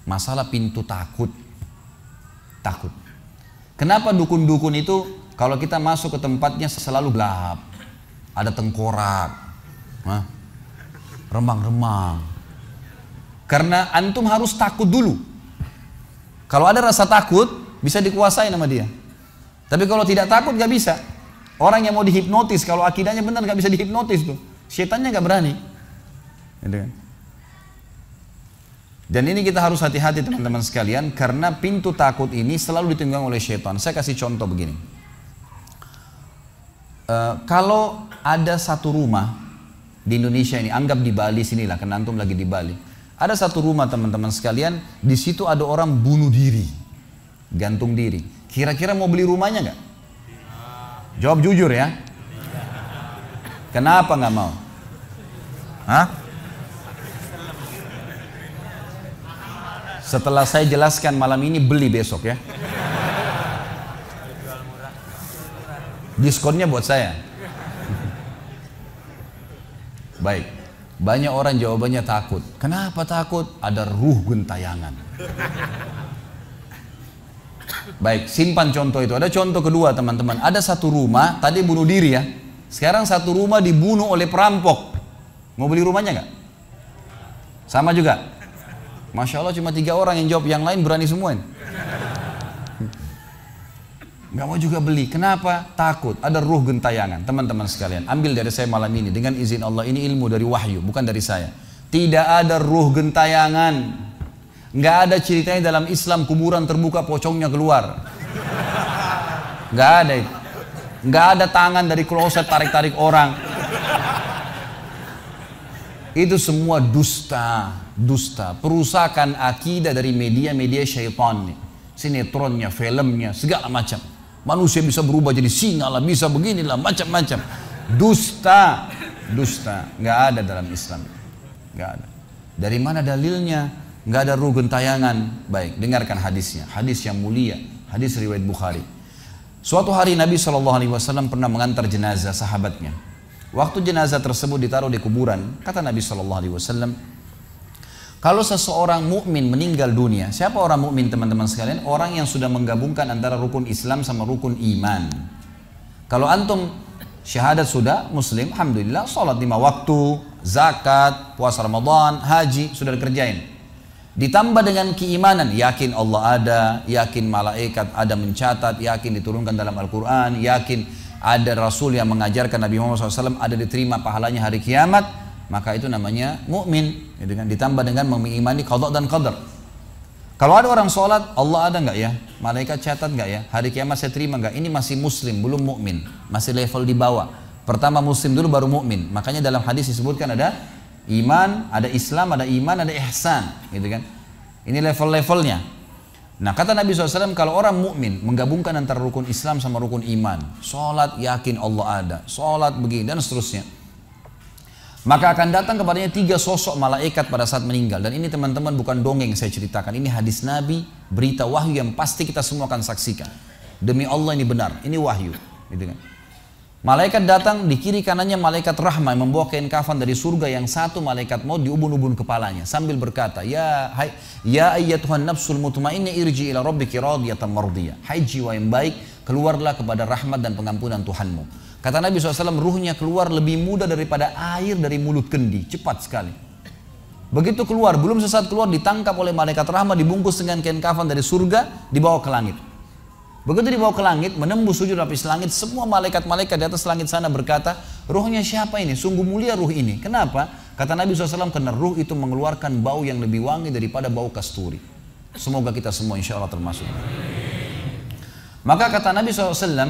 Masalah pintu takut. Takut. Kenapa dukun-dukun itu kalau kita masuk ke tempatnya selalu gelap, ada tengkorak, remang-remang. Karena antum harus takut dulu. Kalau ada rasa takut, bisa dikuasai sama dia. Tapi kalau tidak takut gak bisa. Orang yang mau dihipnotis, kalau akidahnya benar gak bisa dihipnotis tuh. Setannya gak berani. Gitu kan? Dan ini kita harus hati-hati teman-teman sekalian, karena pintu takut ini selalu ditunggang oleh syaitan. Saya kasih contoh begini. Kalau ada satu rumah di Indonesia ini, anggap di Bali sinilah, karena antum lagi di Bali. Ada satu rumah teman-teman sekalian, di situ ada orang bunuh diri, gantung diri. Kira-kira mau beli rumahnya nggak? Jawab jujur ya. Kenapa nggak mau? Hah? Setelah saya jelaskan malam ini, beli besok ya. Diskonnya buat saya. Baik. Banyak orang jawabannya takut. Kenapa takut? Ada ruh gentayangan. Baik, simpan contoh itu. Ada contoh kedua teman-teman. Ada satu rumah, tadi bunuh diri ya. Sekarang satu rumah dibunuh oleh perampok. Mau beli rumahnya nggak? Sama juga. Masya Allah cuma 3 orang yang jawab, yang lain berani semua. Nggak mau juga beli. Kenapa? Takut. Ada ruh gentayangan. Teman-teman sekalian, ambil dari saya malam ini dengan izin Allah. Ini ilmu dari wahyu, bukan dari saya. Tidak ada ruh gentayangan. Nggak ada ceritanya dalam Islam kuburan terbuka pocongnya keluar. Nggak ada itu. Nggak ada tangan dari kloset tarik-tarik orang. Itu semua dusta. Dusta. Perusakan akidah dari media-media syaitan nih. Sinetronnya, filmnya, segala macam. Manusia bisa berubah jadi singa lah, bisa beginilah, macam-macam. Dusta. Dusta. Nggak ada dalam Islam. Nggak ada. Dari mana dalilnya? Nggak ada ruh gentayangan. Baik, dengarkan hadisnya. Hadis yang mulia. Hadis riwayat Bukhari. Suatu hari Nabi SAW pernah mengantar jenazah sahabatnya. Waktu jenazah tersebut ditaruh di kuburan, kata Nabi SAW, kalau seseorang mukmin meninggal dunia, siapa orang mukmin teman-teman sekalian? Orang yang sudah menggabungkan antara rukun Islam sama rukun iman. Kalau antum syahadat sudah, muslim, alhamdulillah, sholat 5 waktu, zakat, puasa Ramadan, haji, sudah dikerjain. Ditambah dengan keimanan, yakin Allah ada, yakin malaikat ada mencatat, yakin diturunkan dalam Al-Quran, yakin ada Rasul yang mengajarkan Nabi Muhammad SAW, ada diterima pahalanya hari kiamat, maka itu namanya mukmin. Ditambah dengan mengimani qada dan qadar. Kalau ada orang sholat, Allah ada nggak ya? Malaikat catat nggak ya? Hari kiamat saya terima nggak? Ini masih muslim, belum mukmin, masih level di bawah. Pertama muslim dulu baru mukmin. Makanya dalam hadis disebutkan ada iman, ada Islam, ada iman, ada ihsan, gitu kan? Ini level-levelnya. Nah kata Nabi SAW, kalau orang mukmin menggabungkan antara rukun Islam sama rukun iman, sholat yakin Allah ada, sholat begini dan seterusnya, maka akan datang kepadanya 3 sosok malaikat pada saat meninggal. Dan ini teman-teman bukan dongeng saya ceritakan, ini hadis Nabi, berita wahyu yang pasti kita semua akan saksikan. Demi Allah ini benar, ini wahyu, gitu kan? Malaikat datang, di kiri kanannya malaikat rahmah yang membawa kain kafan dari surga, yang satu malaikat maut diubun-ubun kepalanya sambil berkata, ya ayyatuhan nafsul mutmainnah irji ila rabbiki radiyatan mardiyah. Hai jiwa yang baik, keluarlah kepada rahmat dan pengampunan Tuhanmu. Kata Nabi SAW, ruhnya keluar lebih mudah daripada air dari mulut kendi, cepat sekali. Begitu keluar, belum sesaat keluar ditangkap oleh malaikat rahmah, dibungkus dengan kain kafan dari surga, dibawa ke langit. Begitu dibawa ke langit, menembus 7 lapis langit, semua malaikat-malaikat di atas langit sana berkata, ruhnya siapa ini? Sungguh mulia ruh ini. Kenapa? Kata Nabi SAW, karena ruh itu mengeluarkan bau yang lebih wangi daripada bau kasturi. Semoga kita semua insya Allah termasuk. Maka kata Nabi SAW,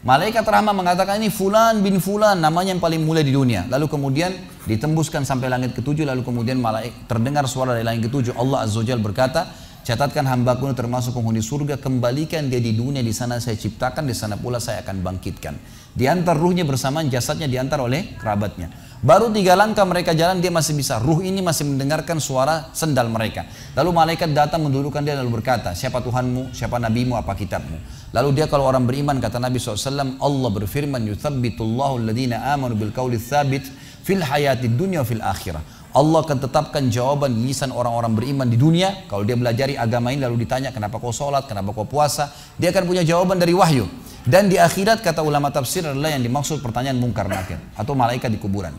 malaikat rahmah mengatakan ini fulan bin fulan, namanya yang paling mulia di dunia. Lalu kemudian ditembuskan sampai langit ke-7, lalu kemudian terdengar suara dari langit ke-7. Allah Azza wa Jalla berkata, catatkan hambaku termasuk penghuni surga, kembalikan dia di dunia, di sana saya ciptakan, di sana pula saya akan bangkitkan. Diantar ruhnya bersamaan jasadnya diantar oleh kerabatnya. Baru 3 langkah mereka jalan, dia masih bisa, ruh ini masih mendengarkan suara sendal mereka. Lalu malaikat datang mendudukkan dia lalu berkata, siapa Tuhanmu, siapa nabimu, apa kitabmu? Lalu dia kalau orang beriman, kata Nabi SAW, Allah berfirman, yuthabbitullahu alladhina amanu bil qawli tsabit fil hayatid dunya fil akhirah. Allah akan tetapkan jawaban di lisan orang-orang beriman di dunia. Kalau dia belajari agama ini lalu ditanya kenapa kau sholat, kenapa kau puasa, dia akan punya jawaban dari wahyu. Dan di akhirat kata ulama tafsir adalah yang dimaksud pertanyaan mungkar nakir atau malaikat di kuburan.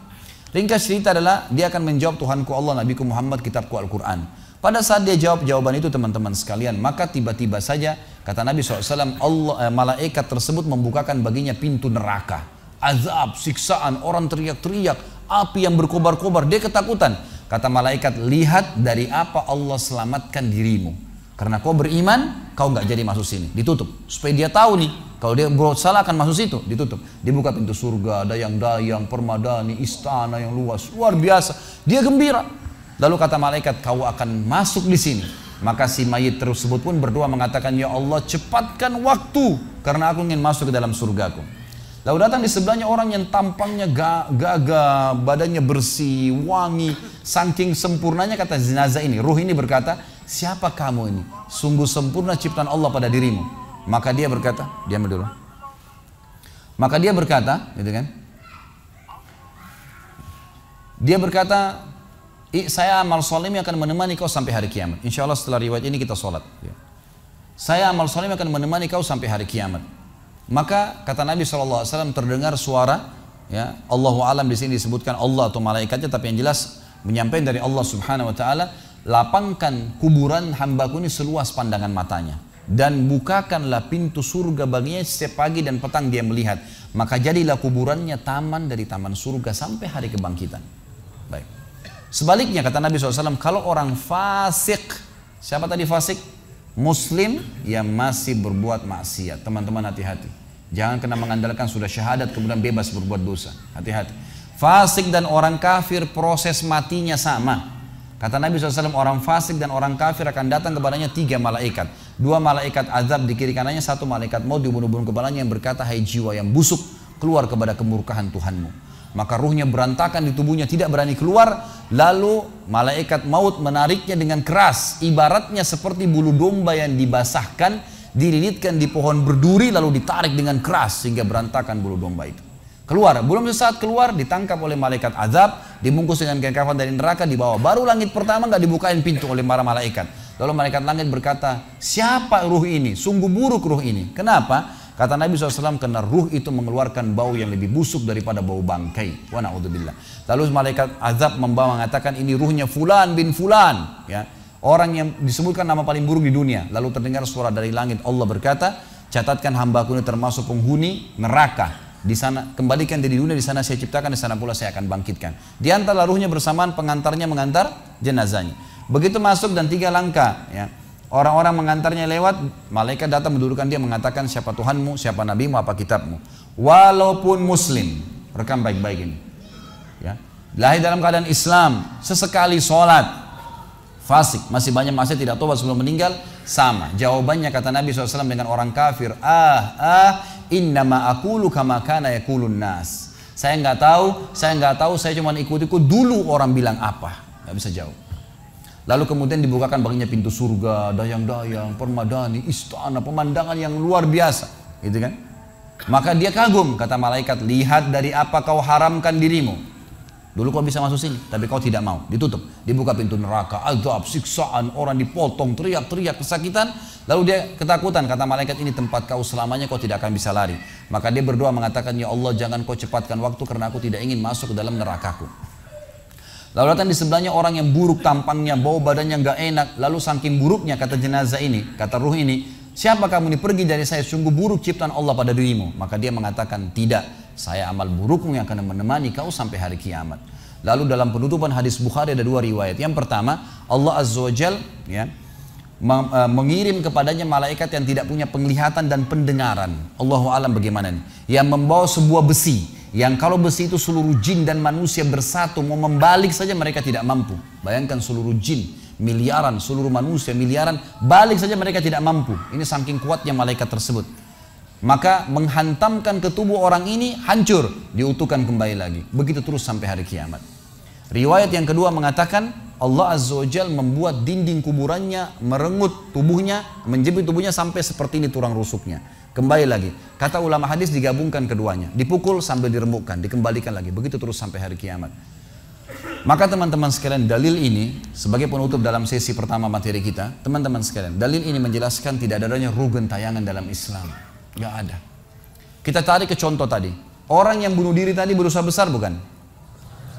Ringkas cerita adalah dia akan menjawab Tuhanku Allah, Nabiku Muhammad, kitabku Al-Quran. Pada saat dia jawab jawaban itu teman-teman sekalian, maka tiba-tiba saja kata Nabi SAW, malaikat tersebut membukakan baginya pintu neraka. Azab, siksaan, orang teriak-teriak, api yang berkobar-kobar, dia ketakutan. Kata malaikat, lihat dari apa Allah selamatkan dirimu. Karena kau beriman, kau nggak jadi masuk sini, ditutup. Supaya dia tahu nih, kalau dia berbuat salah akan masuk situ, ditutup. Dibuka pintu surga, dayang-dayang, permadani, istana yang luas, luar biasa. Dia gembira. Lalu kata malaikat, kau akan masuk di sini. Maka si mayit tersebut pun berdoa mengatakan, ya Allah cepatkan waktu, karena aku ingin masuk ke dalam surgaku. Lalu datang di sebelahnya orang yang tampangnya gagah, badannya bersih, wangi, saking sempurnanya kata jenazah ini. Ruh ini berkata, siapa kamu ini? Sungguh sempurna ciptaan Allah pada dirimu. Maka dia berkata, diam dulu. Maka dia berkata, gitu kan? Dia berkata, saya amal soleh akan menemani kau sampai hari kiamat. Insya Allah setelah riwayat ini kita sholat. Saya amal soleh akan menemani kau sampai hari kiamat. Maka kata Nabi SAW terdengar suara, ya, Allahu alam di sini disebutkan Allah atau malaikatnya, tapi yang jelas menyampaikan dari Allah Subhanahu Wa Taala, lapangkan kuburan hambaku ini seluas pandangan matanya dan bukakanlah pintu surga baginya setiap pagi dan petang dia melihat. Maka jadilah kuburannya taman dari taman surga sampai hari kebangkitan. Baik. Sebaliknya kata Nabi SAW, kalau orang fasik, siapa tadi fasik? Muslim yang masih berbuat maksiat. Teman-teman hati-hati. Jangan kena mengandalkan sudah syahadat kemudian bebas berbuat dosa. Hati-hati. Fasik dan orang kafir proses matinya sama. Kata Nabi SAW, orang fasik dan orang kafir akan datang kepadanya 3 malaikat. 2 malaikat azab di kiri kanannya, 1 malaikat maut dibunuh-bunuh kepalanya yang berkata, hai jiwa yang busuk, keluar kepada kemurkaan Tuhanmu. Maka ruhnya berantakan di tubuhnya, tidak berani keluar. Lalu malaikat maut menariknya dengan keras, ibaratnya seperti bulu domba yang dibasahkan, dililitkan di pohon berduri lalu ditarik dengan keras sehingga berantakan bulu domba itu. Keluar, belum sesaat keluar ditangkap oleh malaikat azab, dibungkus dengan kain kafan dari neraka, dibawa. Baru langit pertama nggak dibukain pintu oleh para malaikat. Lalu malaikat langit berkata, siapa ruh ini? Sungguh buruk ruh ini. Kenapa? Kata Nabi SAW, karena ruh itu mengeluarkan bau yang lebih busuk daripada bau bangkai. Wa na'udzubillah. Lalu malaikat azab membawa mengatakan, ini ruhnya Fulan bin Fulan. Ya. Orang yang disebutkan nama paling buruk di dunia. Lalu terdengar suara dari langit. Allah berkata, catatkan hambaku ini termasuk penghuni neraka. Di sana, kembalikan dia di dunia, di sana saya ciptakan, di sana pula saya akan bangkitkan. Di antara ruhnya bersamaan pengantarnya mengantar jenazahnya. Begitu masuk dan 3 langkah. Ya. Orang-orang mengantarnya lewat, malaikat datang mendudukkan dia mengatakan siapa Tuhanmu, siapa nabimu, apa kitabmu. Walaupun muslim, rekam baik-baik ini. Ya. Lahir dalam keadaan Islam, sesekali sholat, fasik, masih banyak maksiat tidak tobat sebelum meninggal, sama. Jawabannya kata Nabi SAW dengan orang kafir, innama aqulu kama kana yaqulun nas. Saya nggak tahu, saya cuma ikut-ikut dulu orang bilang apa, nggak bisa jawab. Lalu kemudian dibukakan baginya pintu surga, dayang-dayang, permadani, istana, pemandangan yang luar biasa, gitu kan? Maka dia kagum, kata malaikat, lihat dari apa kau haramkan dirimu. Dulu kau bisa masuk sini, tapi kau tidak mau, ditutup. Dibuka pintu neraka, azab, siksaan, orang dipotong, teriak-teriak, kesakitan. Lalu dia ketakutan, kata malaikat, ini tempat kau selamanya, kau tidak akan bisa lari. Maka dia berdoa mengatakan, ya Allah jangan kau cepatkan waktu karena aku tidak ingin masuk ke dalam nerakaku. Lalu datang di sebelahnya orang yang buruk tampangnya, bau badannya nggak enak. Lalu saking buruknya kata jenazah ini, kata ruh ini, siapa kamu ini? Pergi dari saya, sungguh buruk ciptaan Allah pada dirimu. Maka dia mengatakan, tidak, saya amal burukmu yang akan menemani kau sampai hari kiamat. Lalu dalam penutupan hadis Bukhari ada 2 riwayat. Yang pertama, Allah Azza wa Jal ya, mengirim kepadanya malaikat yang tidak punya penglihatan dan pendengaran. Allahu alam bagaimana nih? Yang membawa sebuah besi. Yang kalau besi itu seluruh jin dan manusia bersatu mau membalik saja mereka tidak mampu. Bayangkan seluruh jin miliaran, seluruh manusia miliaran, balik saja mereka tidak mampu. Ini saking kuatnya malaikat tersebut. Maka menghantamkan ke tubuh orang ini hancur, diutuhkan kembali lagi. Begitu terus sampai hari kiamat. Riwayat yang kedua mengatakan Allah Azza wa Jal membuat dinding kuburannya merengut tubuhnya, menjepit tubuhnya sampai seperti ini tulang rusuknya. Kembali lagi, kata ulama hadis digabungkan keduanya, dipukul sambil diremukkan, dikembalikan lagi, begitu terus sampai hari kiamat. Maka teman-teman sekalian, dalil ini sebagai penutup dalam sesi pertama materi kita, teman-teman sekalian, dalil ini menjelaskan tidak adanya rugen tayangan dalam Islam. Gak ada. Kita tarik ke contoh tadi. Orang yang bunuh diri tadi berdosa besar bukan?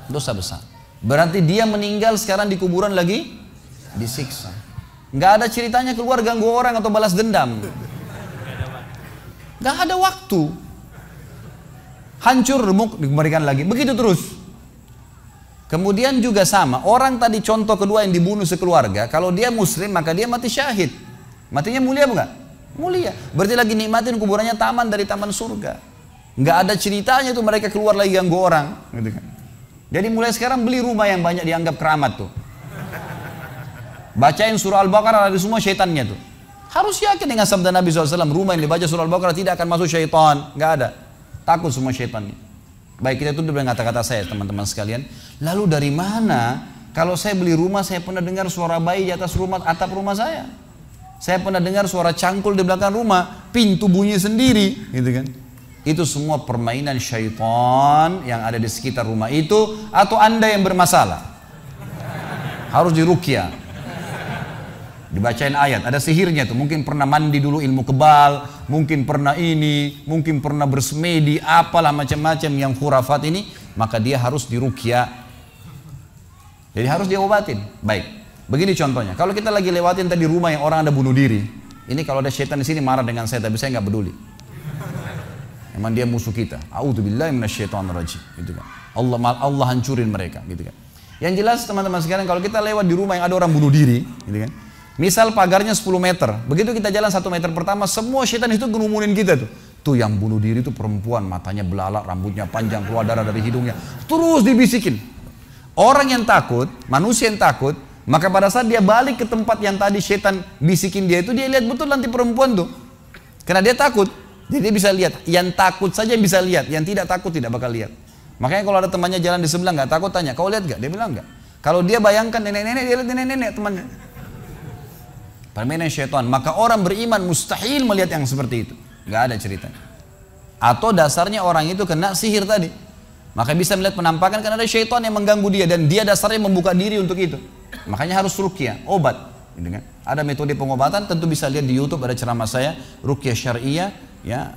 Dosa besar. Berarti dia meninggal sekarang di kuburan lagi disiksa. Gak ada ceritanya keluar ganggu orang atau balas dendam. Gak ada waktu. Hancur, remuk, dikembalikan lagi. Begitu terus. Kemudian juga sama, orang tadi contoh kedua yang dibunuh sekeluarga, kalau dia muslim maka dia mati syahid. Matinya mulia bukan? Mulia. Berarti lagi nikmatin kuburannya taman dari taman surga. Nggak ada ceritanya tuh mereka keluar lagi ganggu orang. Gitu kan. Jadi mulai sekarang beli rumah yang banyak dianggap keramat tuh. Bacain surah Al-Baqarah, ada semua syaitannya tuh. Harus yakin dengan sabda Nabi SAW, rumah yang dibaca surah Al-Baqarah tidak akan masuk syaitan. Nggak ada. Takut semua syaitannya. Baik, kita tutup dengan kata-kata saya teman-teman sekalian. Lalu dari mana kalau saya beli rumah saya pernah dengar suara bayi di atas rumah, atap rumah saya. Saya pernah dengar suara cangkul di belakang rumah, pintu bunyi sendiri, gitu kan. Itu semua permainan syaitan yang ada di sekitar rumah itu, atau Anda yang bermasalah. Harus diruqyah. Dibacain ayat, ada sihirnya tuh, mungkin pernah mandi dulu ilmu kebal, mungkin pernah ini, mungkin pernah bersemedi, apalah macam-macam yang khurafat ini, maka dia harus diruqyah. Jadi harus diobatin. Baik, begini contohnya, kalau kita lagi lewatin tadi rumah yang orang ada bunuh diri, ini kalau ada syaitan di sini marah dengan saya, tapi saya nggak peduli. Emang dia musuh kita. A'udzubillahi minasyaitonirrajim, gitu kan. Allah hancurin mereka, gitu kan. Yang jelas teman-teman sekalian, kalau kita lewat di rumah yang ada orang bunuh diri, gitu kan. Misal pagarnya 10 meter, begitu kita jalan 1 meter pertama, semua syaitan itu ngerumunin kita tuh. Tuh yang bunuh diri itu perempuan, matanya belalak, rambutnya panjang, keluar darah dari hidungnya. Terus dibisikin. Orang yang takut, manusia yang takut, maka pada saat dia balik ke tempat yang tadi syaitan bisikin dia itu, dia lihat betul nanti perempuan tuh. Karena dia takut, jadi dia bisa lihat. Yang takut saja bisa lihat, yang tidak takut tidak bakal lihat. Makanya kalau ada temannya jalan di sebelah nggak takut, tanya, kau lihat nggak? Dia bilang nggak. Kalau dia bayangkan nenek-nenek, dia lihat nenek-nenek temannya. Permainan syaitan. Maka orang beriman mustahil melihat yang seperti itu. Gak ada ceritanya. Atau dasarnya orang itu kena sihir tadi. Maka bisa melihat penampakan karena ada syaitan yang mengganggu dia. Dan dia dasarnya membuka diri untuk itu. Makanya harus ruqyah, obat. Gitu kan? Ada metode pengobatan, tentu bisa lihat di YouTube, ada ceramah saya, ruqyah syariah. Ya,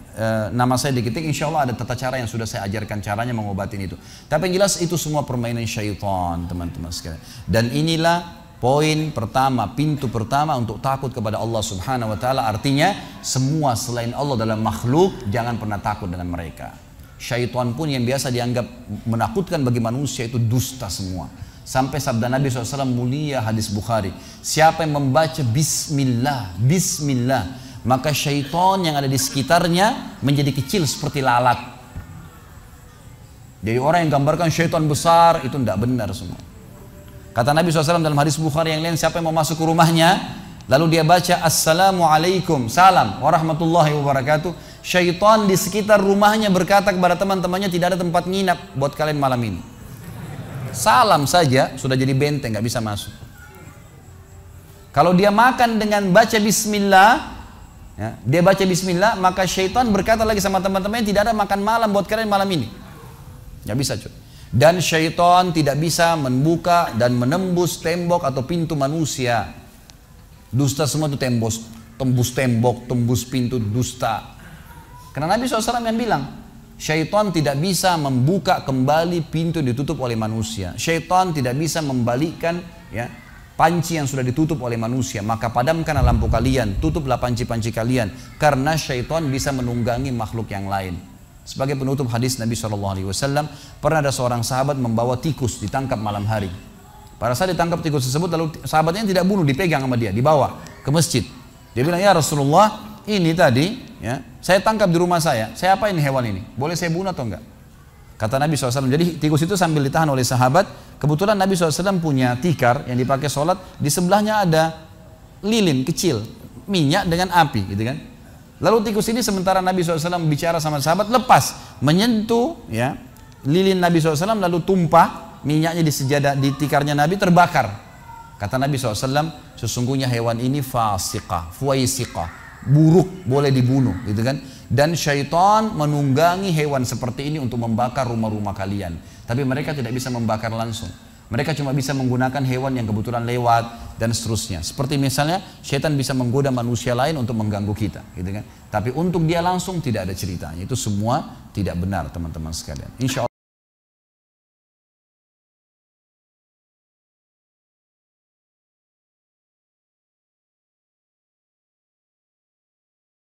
nama saya diketik, insya Allah ada tata cara yang sudah saya ajarkan caranya mengobatin itu. Tapi yang jelas itu semua permainan syaitan, teman-teman sekalian. Dan inilah poin pertama, pintu pertama untuk takut kepada Allah Subhanahu wa taala, artinya semua selain Allah dalam makhluk jangan pernah takut dengan mereka. Syaitan pun yang biasa dianggap menakutkan bagi manusia itu dusta semua. Sampai sabda Nabi SAW mulia hadis Bukhari, siapa yang membaca bismillah, bismillah, maka syaitan yang ada di sekitarnya menjadi kecil seperti lalat. Jadi orang yang gambarkan syaitan besar itu tidak benar semua. Kata Nabi SAW dalam hadis Bukhari yang lain, siapa yang mau masuk ke rumahnya, lalu dia baca Assalamualaikum, salam warahmatullahi wabarakatuh, syaitan di sekitar rumahnya berkata kepada teman-temannya, tidak ada tempat nginap buat kalian malam ini. Salam saja sudah jadi benteng, nggak bisa masuk. Kalau dia makan dengan baca bismillah, ya, dia baca bismillah, maka syaitan berkata lagi sama teman-temannya, tidak ada makan malam buat kalian malam ini. Nggak bisa cuy. Dan syaitan tidak bisa membuka dan menembus tembok atau pintu manusia. Dusta semua itu tembus tembok, tembus pintu, dusta. Karena Nabi SAW yang bilang, syaitan tidak bisa membuka kembali pintu yang ditutup oleh manusia. Syaitan tidak bisa membalikkan ya, panci yang sudah ditutup oleh manusia. Maka padamkan lampu kalian, tutuplah panci-panci kalian. Karena syaitan bisa menunggangi makhluk yang lain. Sebagai penutup hadis Nabi SAW, pernah ada seorang sahabat membawa tikus ditangkap malam hari. Pada saat ditangkap tikus tersebut, lalu sahabatnya tidak bunuh, dipegang sama dia, dibawa ke masjid. Dia bilang, ya Rasulullah, ini tadi, ya, saya tangkap di rumah saya apain hewan ini? Boleh saya bunuh atau enggak? Kata Nabi SAW, jadi tikus itu sambil ditahan oleh sahabat, kebetulan Nabi SAW punya tikar yang dipakai sholat, di sebelahnya ada lilin kecil, minyak dengan api, gitu kan? Lalu tikus ini sementara Nabi SAW bicara sama sahabat, lepas, menyentuh ya, lilin Nabi SAW, lalu tumpah minyaknya di sejadah, di tikarnya Nabi, terbakar. Kata Nabi SAW, sesungguhnya hewan ini fasiqah, fuaisiqah, buruk, boleh dibunuh, gitu kan? Dan syaitan menunggangi hewan seperti ini untuk membakar rumah-rumah kalian. Tapi mereka tidak bisa membakar langsung. Mereka cuma bisa menggunakan hewan yang kebetulan lewat dan seterusnya. Seperti misalnya setan bisa menggoda manusia lain untuk mengganggu kita, gitu kan. Tapi untuk dia langsung tidak ada ceritanya. Itu semua tidak benar teman-teman sekalian. Insya Allah.